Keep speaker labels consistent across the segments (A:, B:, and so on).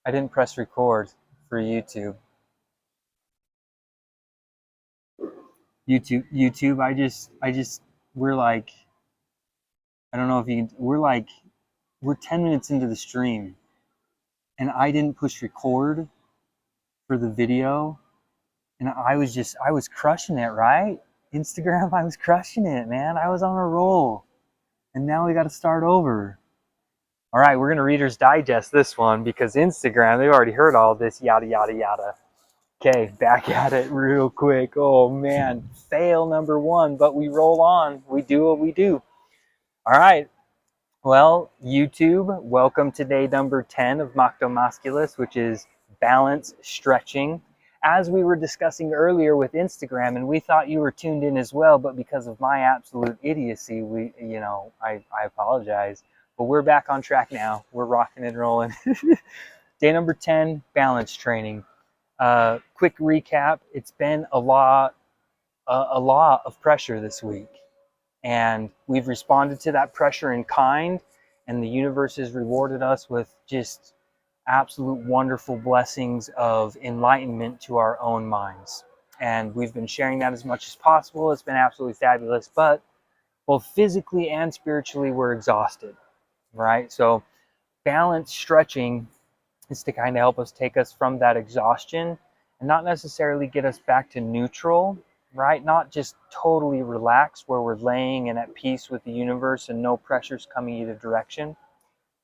A: I didn't press record for YouTube. YouTube. We're like, I don't know if you can, we're 10 minutes into the stream and I didn't push record for the video. And I was crushing it, right? Instagram, I was crushing it, man. I was on a roll. And now we got to start over. All right, we're going to Reader's Digest this one because Instagram, they've already heard all this yada, yada, yada. Okay, back at it real quick. Oh man, fail number one, but we roll on. We do what we do. All right. Well, YouTube, welcome to day number 10 of Macto Masculus, which is balance stretching. As we were discussing earlier with Instagram, and we thought you were tuned in as well, but because of my absolute idiocy, I apologize. But we're back on track now. We're rocking and rolling. Day number 10, balance training. Quick recap, it's been a lot of pressure this week. And we've responded to that pressure in kind, and the universe has rewarded us with just absolute wonderful blessings of enlightenment to our own minds. And we've been sharing that as much as possible. It's been absolutely fabulous, but both physically and spiritually, we're exhausted, right? So balance stretching is to kind of help us take us from that exhaustion and not necessarily get us back to neutral, right? Not just totally relaxed where we're laying and at peace with the universe and no pressures coming either direction.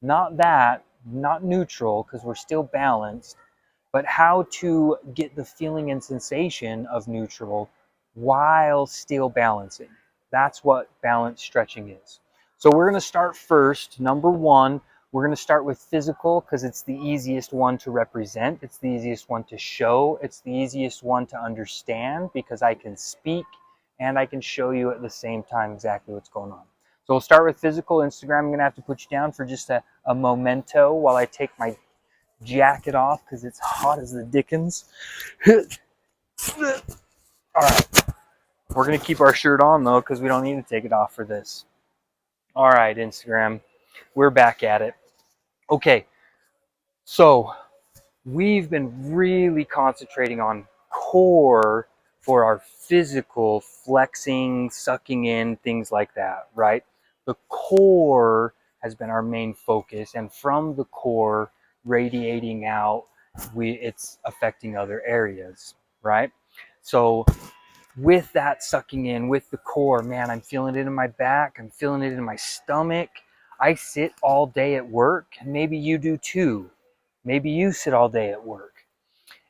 A: Not that, not neutral, because we're still balanced, but how to get the feeling and sensation of neutral while still balancing. That's what balance stretching is. So we're going to start first. Number one, we're going to start with physical because it's the easiest one to represent. It's the easiest one to show. It's the easiest one to understand because I can speak and I can show you at the same time exactly what's going on. So we'll start with physical. Instagram, I'm going to have to put you down for just a memento while I take my jacket off because it's hot as the dickens. All right. We're going to keep our shirt on though because we don't need to take it off for this. All right, Instagram. We're back at it. Okay, so we've been really concentrating on core for our physical flexing, sucking in, things like that, right? The core has been our main focus, and from the core radiating out, it's affecting other areas, right? So with that sucking in, with the core, man, I'm feeling it in my back, I'm feeling it in my stomach. I sit all day at work, and maybe you do too. Maybe you sit all day at work.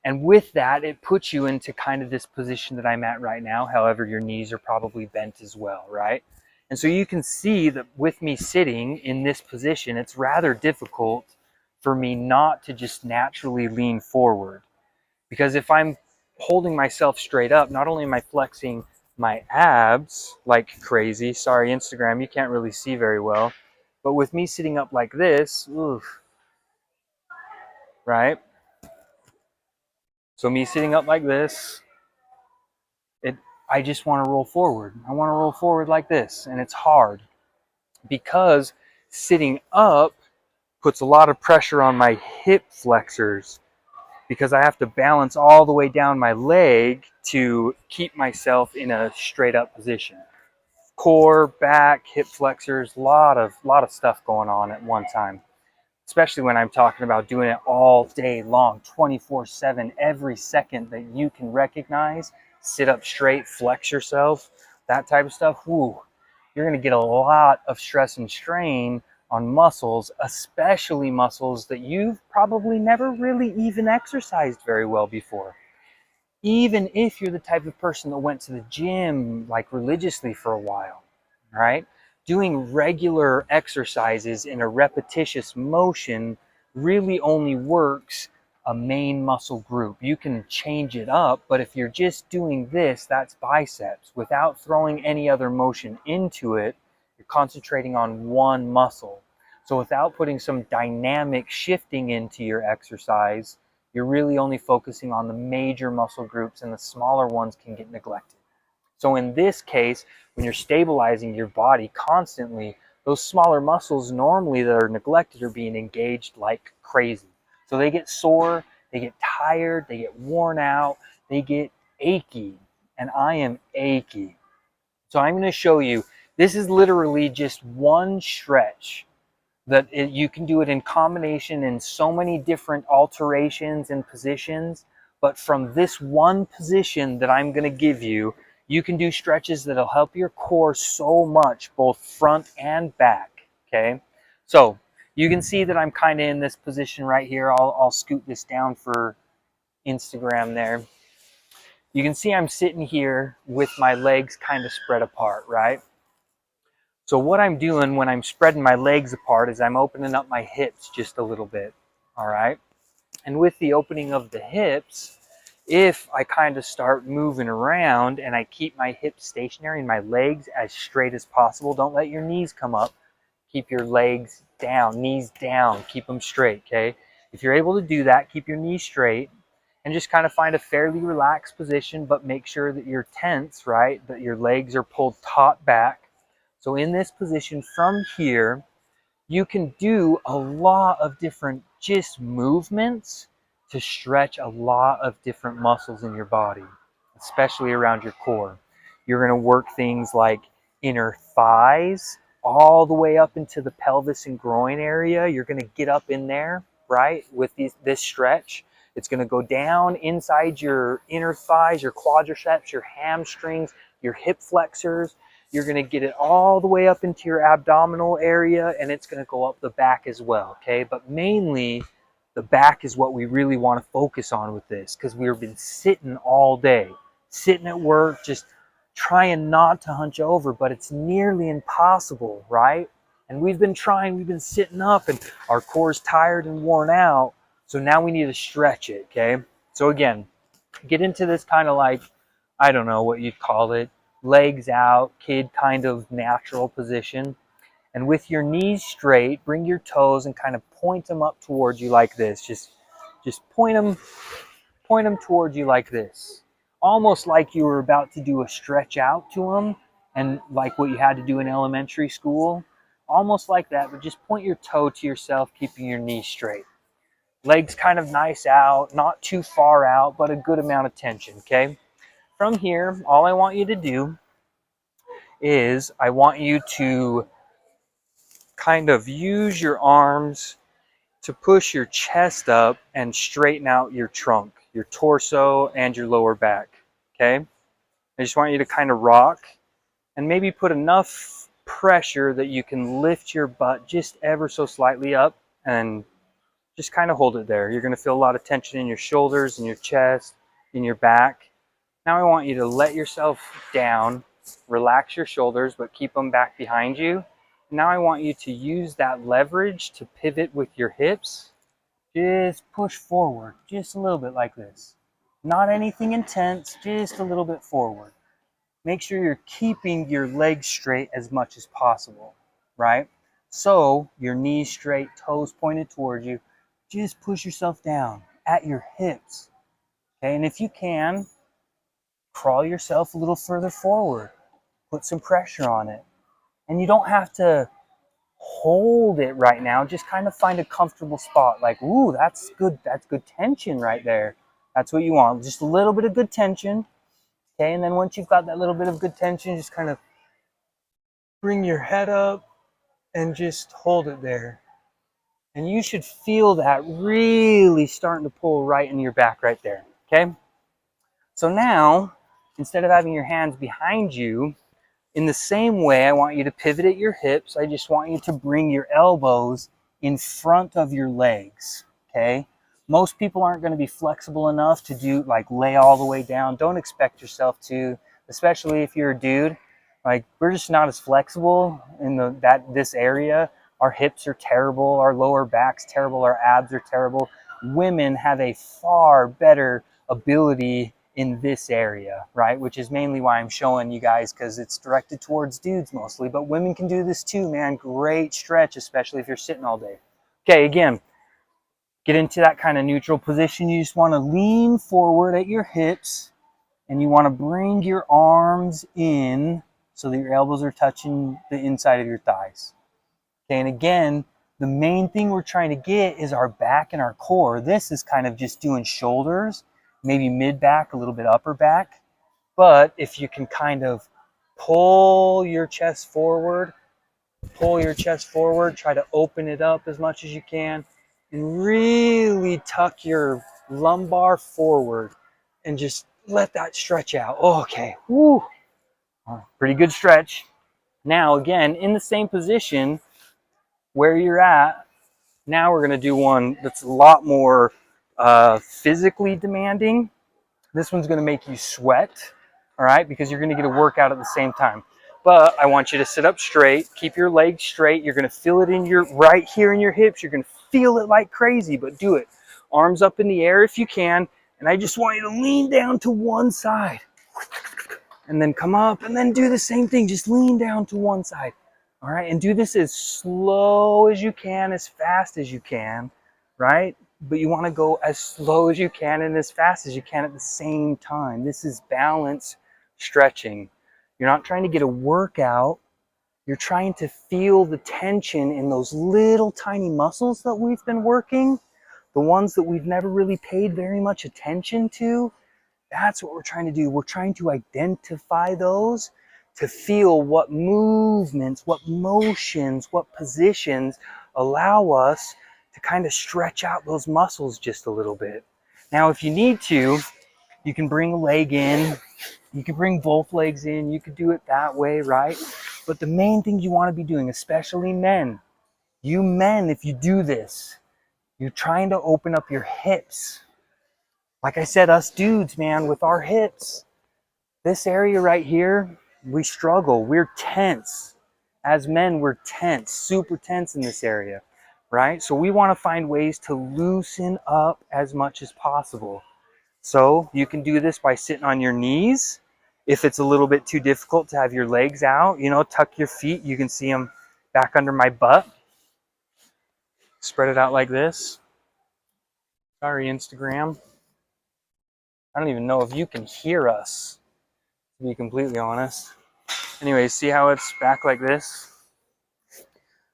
A: And with that, it puts you into kind of this position that I'm at right now. However, your knees are probably bent as well, right? And so you can see that with me sitting in this position, it's rather difficult for me not to just naturally lean forward. Because if I'm holding myself straight up, not only am I flexing my abs like crazy, sorry, Instagram, you can't really see very well, but with me sitting up like this, oof, right? So me sitting up like this, I just want to roll forward. I want to roll forward like this, and it's hard because sitting up puts a lot of pressure on my hip flexors because I have to balance all the way down my leg to keep myself in a straight up position. Core, back, hip flexors, lot of stuff going on at one time. Especially when I'm talking about doing it all day long, 24/7, every second that you can recognize, sit up straight, flex yourself, that type of stuff. Woo, you're going to get a lot of stress and strain on muscles, especially muscles that you've probably never really even exercised very well before. Even if you're the type of person that went to the gym like religiously for a while, right? Doing regular exercises in a repetitious motion really only works a main muscle group. You can change it up, but if you're just doing this, that's biceps. Without throwing any other motion into it, you're concentrating on one muscle. So without putting some dynamic shifting into your exercise, you're really only focusing on the major muscle groups and the smaller ones can get neglected. So in this case, when you're stabilizing your body constantly, those smaller muscles normally that are neglected are being engaged like crazy. So they get sore, they get tired, they get worn out, they get achy, and I am achy. So I'm going to show you, this is literally just one stretch that you can do it in combination in so many different alterations and positions. But from this one position that I'm going to give you, you can do stretches that'll help your core so much, both front and back. Okay, so you can see that I'm kind of in this position right here. I'll scoot this down for Instagram there. You can see I'm sitting here with my legs kind of spread apart, right? So what I'm doing when I'm spreading my legs apart is I'm opening up my hips just a little bit, all right? And with the opening of the hips, if I kind of start moving around and I keep my hips stationary and my legs as straight as possible, don't let your knees come up. Keep your legs down, knees down, keep them straight, okay? If you're able to do that, keep your knees straight and just kind of find a fairly relaxed position, but make sure that you're tense, right? That your legs are pulled taut back. So in this position from here, you can do a lot of different just movements to stretch a lot of different muscles in your body, especially around your core. You're going to work things like inner thighs all the way up into the pelvis and groin area. You're going to get up in there, right, with this stretch. It's going to go down inside your inner thighs, your quadriceps, your hamstrings, your hip flexors. You're going to get it all the way up into your abdominal area, and it's going to go up the back as well, okay? But mainly, the back is what we really want to focus on with this, because we've been sitting all day, sitting at work, just trying not to hunch over, but it's nearly impossible, right? And we've been trying, we've been sitting up, and our core's tired and worn out, so now we need to stretch it, okay? So again, get into this kind of like, I don't know what you'd call it, legs out, kid kind of natural position. And with your knees straight, bring your toes and kind of point them up towards you like this. Just point them towards you like this. Almost like you were about to do a stretch out to them, and like what you had to do in elementary school. Almost like that, but just point your toe to yourself, keeping your knees straight. Legs kind of nice out, not too far out, but a good amount of tension, okay? From here, all I want you to do is I want you to kind of use your arms to push your chest up and straighten out your trunk, your torso, and your lower back, okay? I just want you to kind of rock and maybe put enough pressure that you can lift your butt just ever so slightly up and just kind of hold it there. You're going to feel a lot of tension in your shoulders, in your chest, in your back. Now I want you to let yourself down, relax your shoulders, but keep them back behind you. Now I want you to use that leverage to pivot with your hips. Just push forward, just a little bit like this. Not anything intense, just a little bit forward. Make sure you're keeping your legs straight as much as possible, right? So your knees straight, toes pointed towards you. Just push yourself down at your hips, okay? And if you can, crawl yourself a little further forward. Put some pressure on it. And you don't have to hold it right now. Just kind of find a comfortable spot. Like, ooh, that's good tension right there. That's what you want. Just a little bit of good tension. Okay, and then once you've got that little bit of good tension, just kind of bring your head up and just hold it there. And you should feel that really starting to pull right in your back right there. Okay? So now, instead of having your hands behind you, in the same way, I want you to pivot at your hips. I just want you to bring your elbows in front of your legs, okay? Most people aren't going to be flexible enough to do, like, lay all the way down. Don't expect yourself to, especially if you're a dude. Like, we're just not as flexible in this area. Our hips are terrible. Our lower back's terrible. Our abs are terrible. Women have a far better ability in this area, right? Which is mainly why I'm showing you guys, because it's directed towards dudes mostly, but women can do this too, man. Great stretch, especially if you're sitting all day. Okay, again, get into that kind of neutral position. You just want to lean forward at your hips, and you want to bring your arms in so that your elbows are touching the inside of your thighs. Okay, and again, The main thing we're trying to get is our back and our core. This is kind of just doing shoulders, maybe mid back, a little bit upper back. But if you can kind of pull your chest forward, try to open it up as much as you can, and really tuck your lumbar forward and just let that stretch out. Okay, woo, pretty good stretch. Now again, in the same position where you're at, now we're gonna do one that's a lot more physically demanding. This one's gonna make you sweat, all right, because you're gonna get a workout at the same time. But I want you to sit up straight, keep your legs straight. You're gonna feel it in your right here in your hips. You're gonna feel it like crazy, but do it. Arms up in the air if you can. And I just want you to lean down to one side and then come up and then do the same thing. Just lean down to one side. All right. And do this as slow as you can, as fast as you can, right? But you want to go as slow as you can and as fast as you can at the same time. This is balance stretching. You're not trying to get a workout. You're trying to feel the tension in those little tiny muscles that we've been working, the ones that we've never really paid very much attention to. That's what we're trying to do. We're trying to identify those, to feel what movements, what motions, what positions allow us to kind of stretch out those muscles just a little bit. Now, if you need to, you can bring a leg in. You can bring both legs in. You could do it that way, right? But the main thing you want to be doing, especially men, you men, if you do this, you're trying to open up your hips. Like I said, us dudes, man, with our hips, this area right here, we struggle. We're tense. As men, we're tense, super tense in this area, right? So we want to find ways to loosen up as much as possible. So you can do this by sitting on your knees. If it's a little bit too difficult to have your legs out, you know, tuck your feet. You can see them back under my butt. Spread it out like this. Sorry, Instagram. I don't even know if you can hear us, to be completely honest. Anyway, see how it's back like this?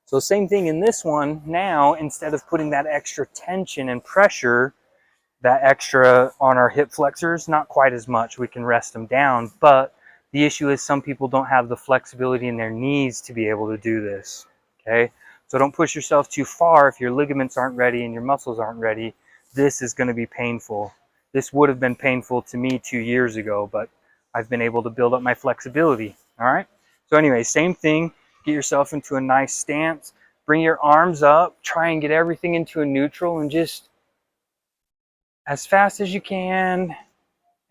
A: So same thing in this one. Now, instead of putting that extra tension and pressure, that extra on our hip flexors, not quite as much. We can rest them down, but the issue is some people don't have the flexibility in their knees to be able to do this, okay? So don't push yourself too far. If your ligaments aren't ready and your muscles aren't ready, this is going to be painful. This would have been painful to me 2 years ago, but I've been able to build up my flexibility, all right? So anyway, same thing. Get yourself into a nice stance. Bring your arms up. Try and get everything into a neutral and just as fast as you can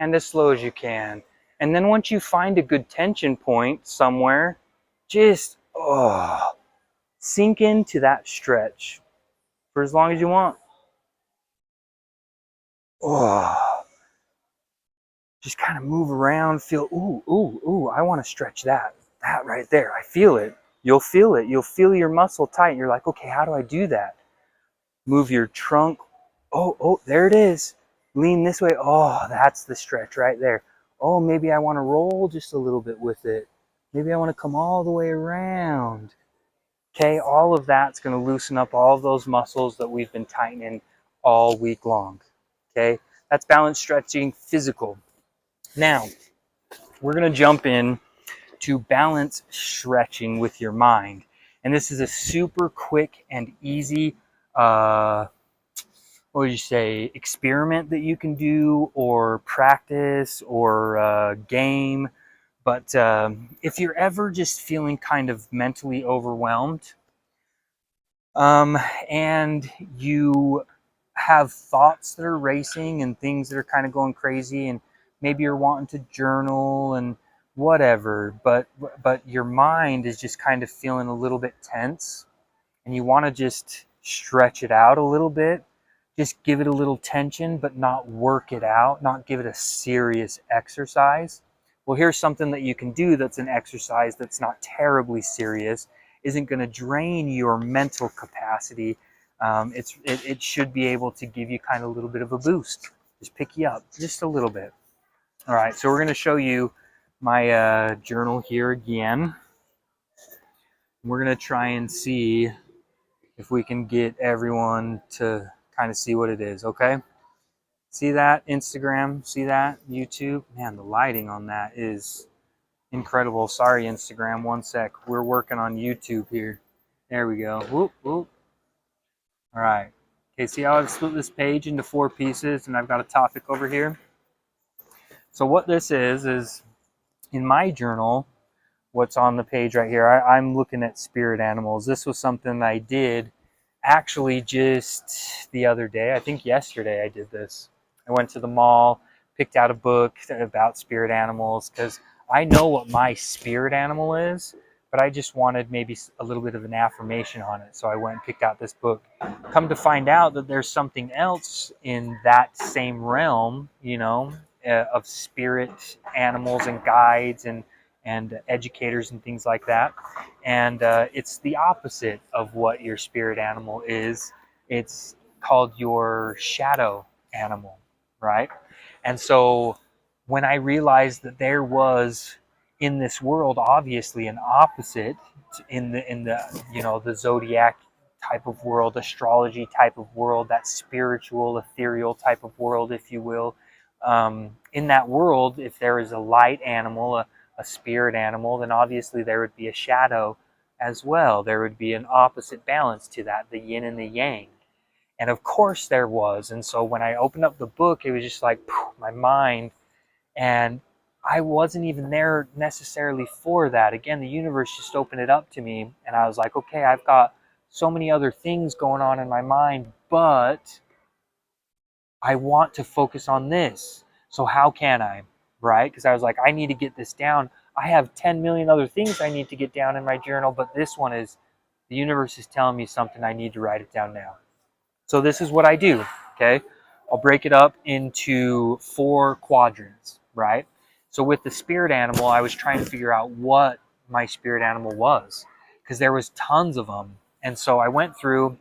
A: and as slow as you can. And then once you find a good tension point somewhere, just sink into that stretch for as long as you want. Just kind of move around, feel, I want to stretch that right there. I feel it. You'll feel it. You'll feel your muscle tight. You're like, okay, how do I do that? Move your trunk. There it is. Lean this way. Oh, that's the stretch right there. Oh, maybe I want to roll just a little bit with it. Maybe I want to come all the way around. Okay, all of that's going to loosen up all of those muscles that we've been tightening all week long. Okay, that's balance stretching physical. Now, we're going to jump in to balance stretching with your mind. And this is a super quick and easy experiment that you can do, or practice, or game. But if you're ever just feeling kind of mentally overwhelmed, and you have thoughts that are racing and things that are kind of going crazy, and maybe you're wanting to journal and whatever, but your mind is just kind of feeling a little bit tense, and you want to just stretch it out a little bit. Just give it a little tension, but not work it out, not give it a serious exercise. Well, here's something that you can do that's an exercise that's not terribly serious, isn't going to drain your mental capacity. It should be able to give you kind of a little bit of a boost. Just pick you up just a little bit. All right, so we're going to show you my journal here again. We're going to try and see if we can get everyone to kind of see what it is, okay? See that? Instagram, see that? YouTube? Man, the lighting on that is incredible. Sorry, Instagram, one sec. We're working on YouTube here. There we go. Whoop, whoop. All right. Okay, see how I've split this page into 4 pieces and I've got a topic over here? So what this is in my journal, what's on the page right here, I'm looking at spirit animals. This was something I did actually just the other day. I think yesterday I did this. I went to the mall, picked out a book about spirit animals because I know what my spirit animal is, but I just wanted maybe a little bit of an affirmation on it. So I went and picked out this book. Come to find out that there's something else in that same realm, of spirit animals and guides and educators and things like that. And it's the opposite of what your spirit animal is. It's called your shadow animal, right? And so when I realized that there was in this world obviously an opposite in the the zodiac type of world, astrology type of world, that spiritual ethereal type of world, if you will, in that world, if there is a light animal, a spirit animal, then obviously there would be a shadow as well. There would be an opposite balance to that, the yin and the yang. And of course there was. And so when I opened up the book, it was just like my mind, and I wasn't even there necessarily for that. Again, the universe just opened it up to me, and I was like, okay, I've got so many other things going on in my mind, but I want to focus on this. So how can I, right? Because I was like, I need to get this down. I have 10 million other things I need to get down in my journal, but this one is, the universe is telling me something, I need to write it down now. So this is what I do, okay? I'll break it up into 4 quadrants, right? So with the spirit animal, I was trying to figure out what my spirit animal was because there was tons of them. And so I went through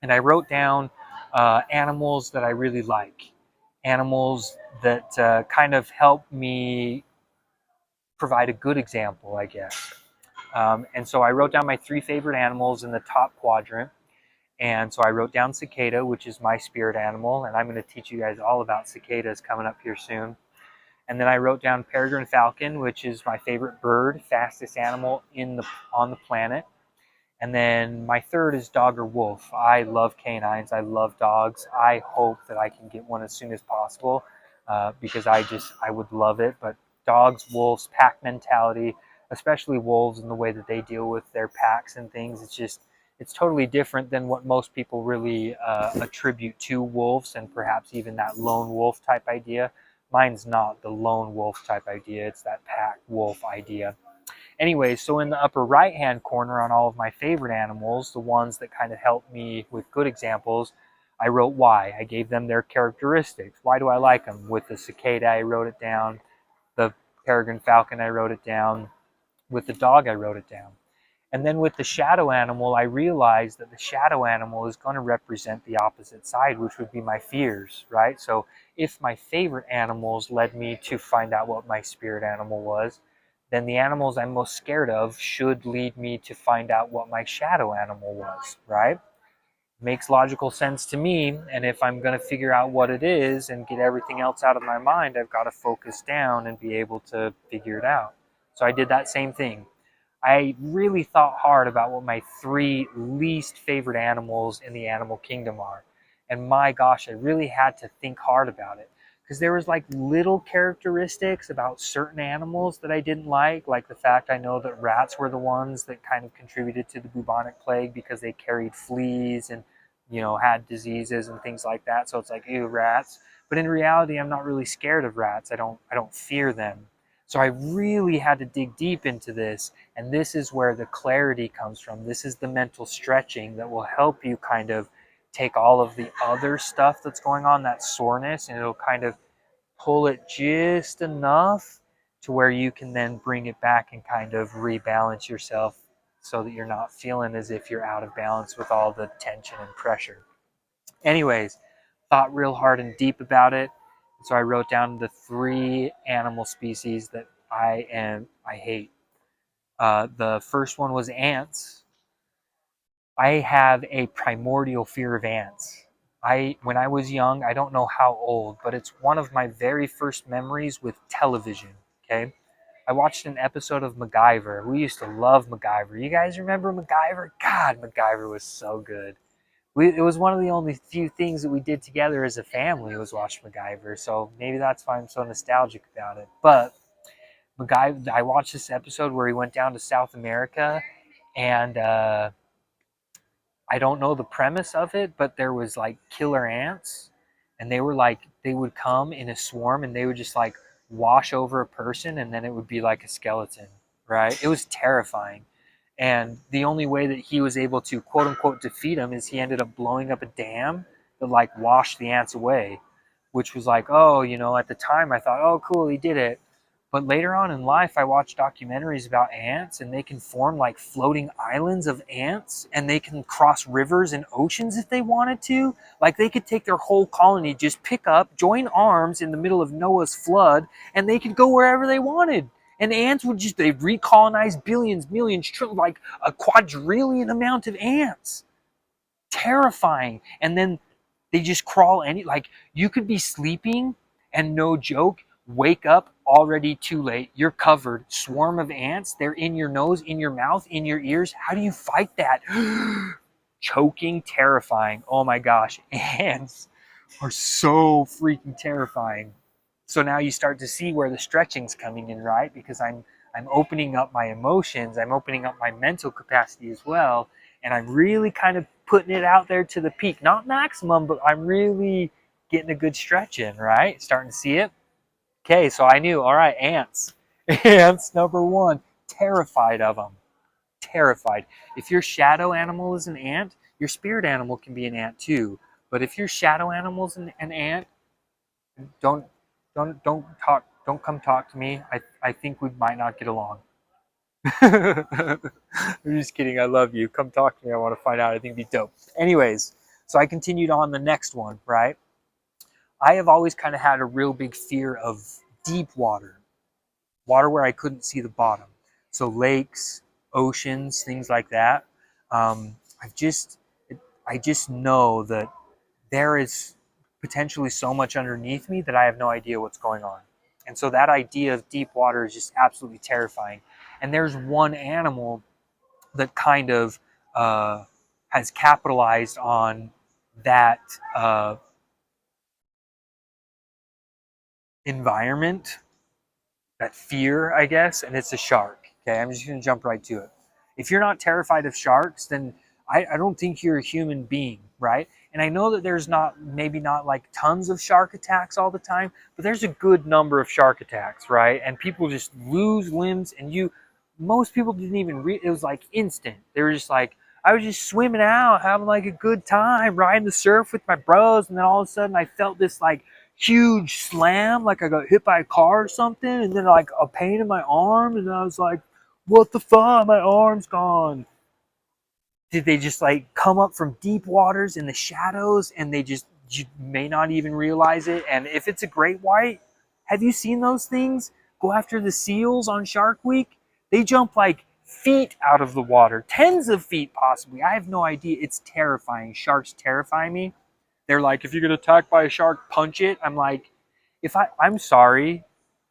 A: and I wrote down animals that I really like, animals that kind of help me provide a good example, I guess. And so I wrote down my 3 favorite animals in the top quadrant. And so I wrote down cicada, which is my spirit animal, and I'm going to teach you guys all about cicadas coming up here soon. And then I wrote down peregrine falcon, which is my favorite bird, fastest animal on the planet. And then my third is dog or wolf. I love canines. I love dogs. I hope that I can get one as soon as possible because I would love it. But dogs, wolves, pack mentality, especially wolves and the way that they deal with their packs and things. It's totally different than what most people really attribute to wolves and perhaps even that lone wolf type idea. Mine's not the lone wolf type idea. It's that pack wolf idea. Anyway, so in the upper right hand corner on all of my favorite animals, the ones that kind of help me with good examples, I wrote why. I gave them their characteristics. Why do I like them? With the cicada, I wrote it down. The peregrine falcon, I wrote it down. With the dog, I wrote it down. And then with the shadow animal, I realized that the shadow animal is going to represent the opposite side, which would be my fears, right? So if my favorite animals led me to find out what my spirit animal was, then the animals I'm most scared of should lead me to find out what my shadow animal was, right? Makes logical sense to me. And if I'm going to figure out what it is and get everything else out of my mind, I've got to focus down and be able to figure it out. So I did that same thing. I really thought hard about what my 3 least favorite animals in the animal kingdom are. And my gosh, I really had to think hard about it. Because there was like little characteristics about certain animals that I didn't like the fact I know that rats were the ones that kind of contributed to the bubonic plague because they carried fleas and, had diseases and things like that. So it's like, ew, rats. But in reality, I'm not really scared of rats. I don't fear them. So I really had to dig deep into this, and this is where the clarity comes from. This is the mental stretching that will help you kind of take all of the other stuff that's going on, that soreness, and it'll kind of pull it just enough to where you can then bring it back and kind of rebalance yourself so that you're not feeling as if you're out of balance with all the tension and pressure. Anyways, thought real hard and deep about it. So I wrote down the 3 animal species that I hate. The first one was ants. I have a primordial fear of ants. When I was young, I don't know how old, but it's one of my very first memories with television. Okay, I watched an episode of MacGyver. We used to love MacGyver. You guys remember MacGyver? God, MacGyver was so good. It was one of the only few things that we did together as a family was watch MacGyver. So maybe that's why I'm so nostalgic about it. But MacGyver, I watched this episode where he went down to South America, and I don't know the premise of it, but there was like killer ants, and they were like they would come in a swarm, and they would just like wash over a person, and then it would be like a skeleton, right? It was terrifying. And the only way that he was able to quote unquote defeat him is he ended up blowing up a dam that like washed the ants away, which was like, oh, at the time I thought, oh, cool, he did it. But later on in life, I watched documentaries about ants, and they can form like floating islands of ants, and they can cross rivers and oceans if they wanted to. Like they could take their whole colony, just pick up, join arms in the middle of Noah's flood, and they could go wherever they wanted. And ants would just, they'd recolonize billions, millions, trillions, like a quadrillion amount of ants. Terrifying. And then they just crawl like you could be sleeping and no joke, wake up already too late. You're covered. Swarm of ants. They're in your nose, in your mouth, in your ears. How do you fight that? Choking, terrifying. Oh my gosh. Ants are so freaking terrifying. So now you start to see where the stretching's coming in, right? Because I'm opening up my emotions, I'm opening up my mental capacity as well, and I'm really kind of putting it out there to the peak. Not maximum, but I'm really getting a good stretch in, right? Starting to see it. Okay, so I knew, all right, ants. Ants, number one. Terrified of them. Terrified. If your shadow animal is an ant, your spirit animal can be an ant too. But if your shadow animal is an ant, don't don't come talk to me. I think we might not get along. I'm just kidding. I love you. Come talk to me. I want to find out. I think it'd be dope. Anyways, so I continued on the next one, right? I have always kind of had a real big fear of deep water, water where I couldn't see the bottom. So lakes, oceans, things like that. Um, I've just, I just know that there is potentially so much underneath me that I have no idea what's going on. And so that idea of deep water is just absolutely terrifying. And there's one animal that kind of has capitalized on that uh, environment, that fear, I guess, and it's a shark. Okay, I'm just going to jump right to it. If you're not terrified of sharks, then I don't think you're a human being, right? And I know that there's maybe not like tons of shark attacks all the time, but there's a good number of shark attacks, right? And people just lose limbs, and most people didn't even it was like instant. They were just like, I was just swimming out, having like a good time, riding the surf with my bros, and then all of a sudden I felt this like huge slam, like I got hit by a car or something, and then like a pain in my arm, and I was like, what the fuck? My arm's gone. Did they just like come up from deep waters in the shadows, and you may not even realize it? And if it's a great white, have you seen those things go after the seals on Shark Week? They jump like feet out of the water, tens of feet possibly. I have no idea. It's terrifying. Sharks terrify me. They're like, if you get attacked by a shark, punch it. I'm like, I'm sorry.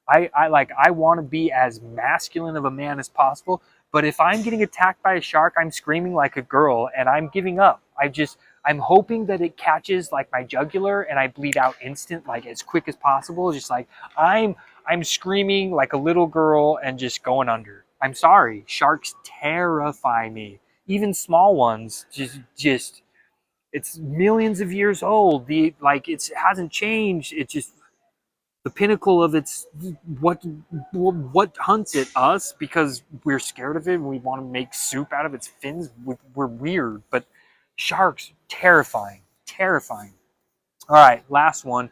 A: I want to be as masculine of a man as possible. But if I'm getting attacked by a shark, I'm screaming like a girl, and I'm giving up. I'm hoping that it catches like my jugular and I bleed out instant, like as quick as possible. Just like I'm screaming like a little girl and just going under. I'm sorry. Sharks terrify me. Even small ones just it's millions of years old. It hasn't changed. It's just the pinnacle of its what hunts it, us, because we're scared of it and we want to make soup out of its fins. We're weird, but sharks terrifying, terrifying. All right, last one.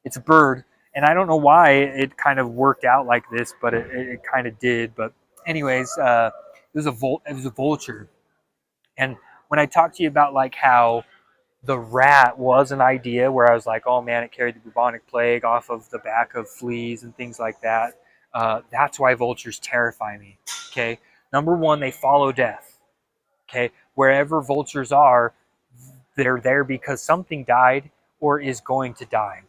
A: It's a bird, and I don't know why it kind of worked out like this, but it kind of did. But anyways, it was a vulture. And when I talked to you about like how the rat was an idea where I was like, oh man, it carried the bubonic plague off of the back of fleas and things like that. That's why vultures terrify me. Okay. Number one, they follow death. Okay.
B: wherever vultures are, they're there because something died or is going to die,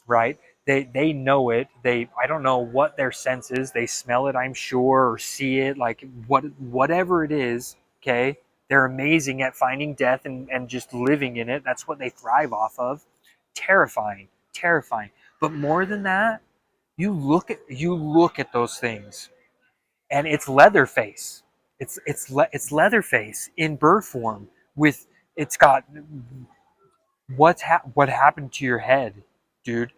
B: right? They know it. I don't know what their sense is. They smell it, I'm sure, or see it, like whatever it is. Okay, they're amazing at finding death and just living in it. That's what they thrive off of. Terrifying, terrifying. But more than that, you look at those things, and it's Leatherface. It's Leatherface in bird form with it's got what happened to your head, dude?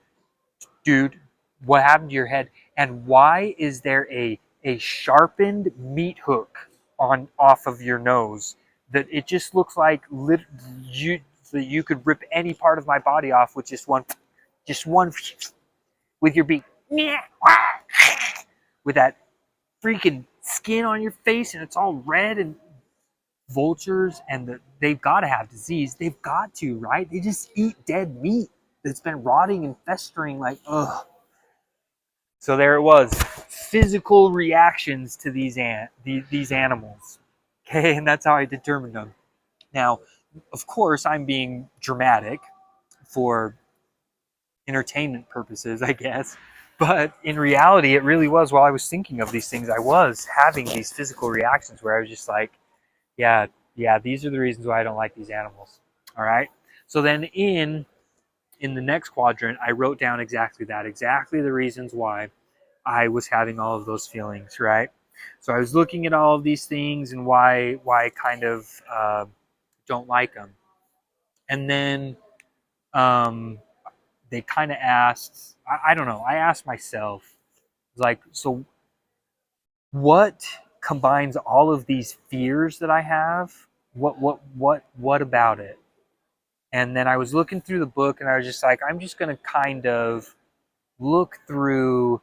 B: Dude, what happened to your head? And why is there a sharpened meat hook on off of your nose that it just looks like you that you could rip any part of my body off with just one with your beak, with that freaking skin on your face, and it's all red. And vultures, they've got to have disease. They've got to, right? They just eat dead meat that's been rotting and festering, like, ugh. So there it was, physical reactions to these animals. Okay, and that's how I determined them. Now, of course, I'm being dramatic for entertainment purposes, I guess. But in reality, it really was, while I was thinking of these things, I was having these physical reactions where I was just like, yeah, yeah, these are the reasons why I don't like these animals. All right. So then in the next quadrant, I wrote down exactly that, exactly the reasons why I was having all of those feelings, right? So I was looking at all of these things and why I kind of don't like them. And then um, they kind of asked, I don't know, I asked myself, like, so what combines all of these fears that I have? What about it? And then I was looking through the book, and I was just like, I'm just going to kind of look through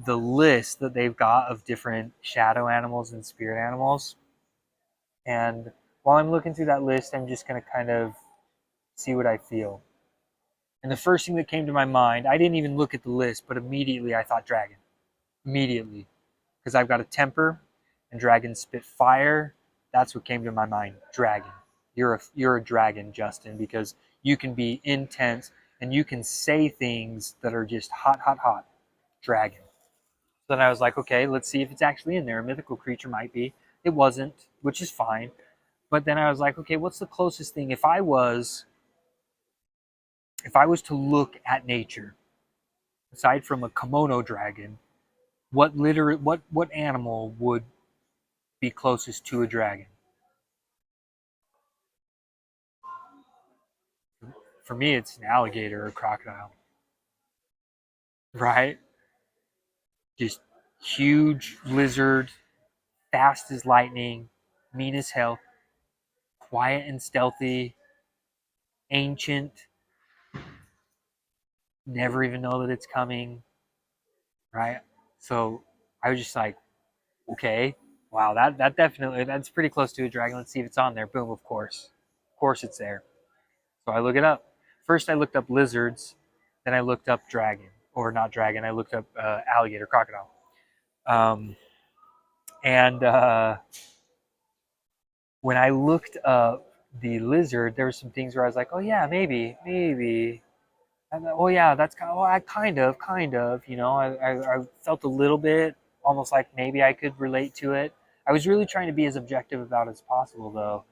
B: the list that they've got of different shadow animals and spirit animals. And while I'm looking through that list, I'm just going to kind of see what I feel. And the first thing that came to my mind, I didn't even look at the list, but immediately I thought dragon. Immediately. Because I've got a temper, and dragons spit fire. That's what came to my mind. Dragon. You're a dragon, Justin, because you can be intense and you can say things that are just hot, hot, hot. Dragon. So then I was like, okay, let's see if it's actually in there. A mythical creature might be. It wasn't, which is fine. But then I was like, okay, what's the closest thing? If I was to look at nature, aside from a kimono dragon, what animal would be closest to a dragon? For me, it's an alligator or a crocodile, right? Just huge lizard, fast as lightning, mean as hell, quiet and stealthy, ancient, never even know that it's coming, right? So I was just like, okay, wow, that definitely, that's pretty close to a dragon. Let's see if it's on there. Boom, of course it's there. So I look it up. First, I looked up lizards, then I looked up dragon, or not dragon. I looked up alligator, crocodile, um, and when I looked up the lizard, there were some things where I was like, oh yeah, maybe. And, oh yeah, that's kind of, well, I kind of, I felt a little bit almost like maybe I could relate to it. I was really trying to be as objective about it as possible though.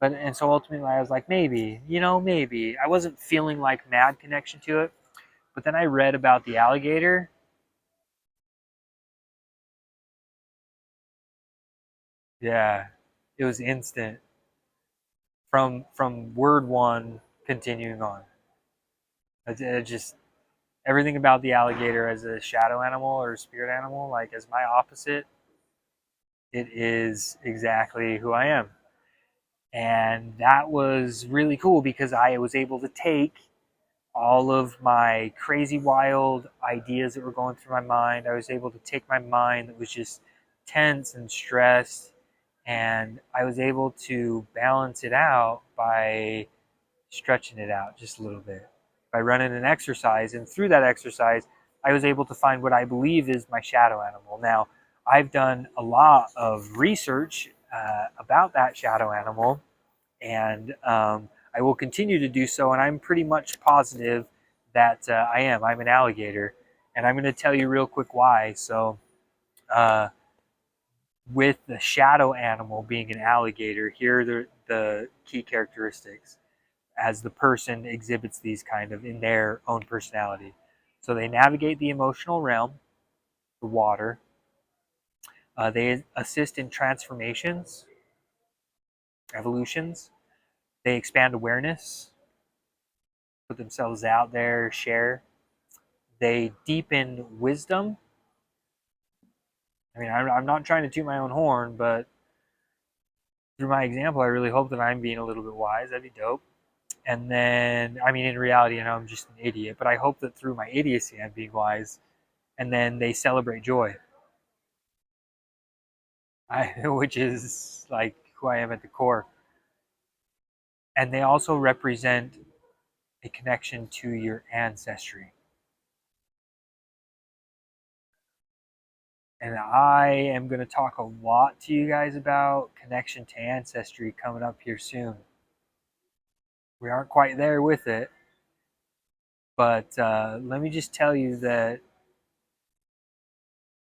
B: And so ultimately I was like, maybe. I wasn't feeling like mad connection to it. But then I read about the alligator. Yeah, it was instant from word one continuing on. It just everything about the alligator as a shadow animal or spirit animal, like as my opposite, it is exactly who I am. And that was really cool because I was able to take all of my crazy wild ideas that were going through my mind. I was able to take my mind that was just tense and stressed, and I was able to balance it out by stretching it out just a little bit, by running an exercise. And through that exercise, I was able to find what I believe is my shadow animal. Now, I've done a lot of research about that shadow animal, And I will continue to do so. And I'm pretty much positive that I am. I'm an alligator, and I'm going to tell you real quick why. So, with the shadow animal being an alligator, here are the key characteristics as the person exhibits these kind of in their own personality. So they navigate the emotional realm, the water. They assist in transformations, evolutions. They expand awareness, put themselves out there, share. They deepen wisdom. I mean, I'm not trying to toot my own horn, but through my example, I really hope that I'm being a little bit wise. That'd be dope. And then, I mean, in reality, you know, I'm just an idiot, but I hope that through my idiocy, I'm being wise. And then they celebrate joy, which is like who I am at the core. And they also represent a connection to your ancestry. And I am going to talk a lot to you guys about connection to ancestry coming up here soon. We aren't quite there with it, but let me just tell you that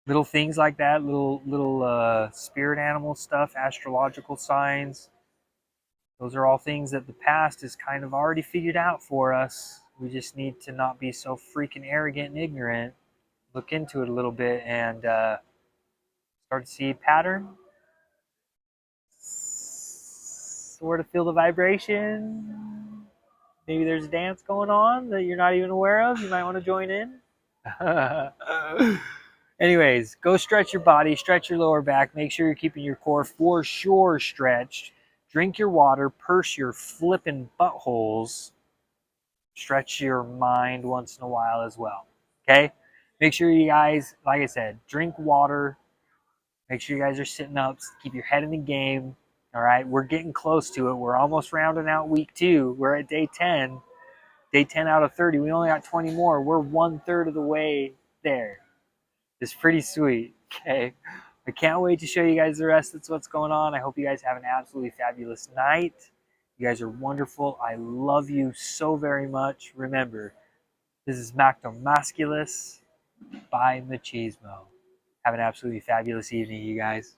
B: little things like that, little spirit animal stuff, astrological signs, those are all things that the past has kind of already figured out for us. We just need to not be so freaking arrogant and ignorant. Look into it a little bit and start to see a pattern. Sort of feel the vibration. Maybe there's a dance going on that you're not even aware of. You might want to join in. Anyways, go stretch your body, stretch your lower back. Make sure you're keeping your core for sure stretched. Drink your water, purse your flippin' buttholes. Stretch your mind once in a while as well. Okay? Make sure you guys, like I said, drink water. Make sure you guys are sitting up. Keep your head in the game. All right? We're getting close to it. We're almost rounding out week 2. We're at day 10. Day 10 out of 30. We only got 20 more. We're 1/3 of the way there. It's pretty sweet. Okay. I can't wait to show you guys the rest. That's what's going on. I hope you guys have an absolutely fabulous night. You guys are wonderful. I love you so very much. Remember, this is Macto Masculus by Machismo. Have an absolutely fabulous evening, you guys.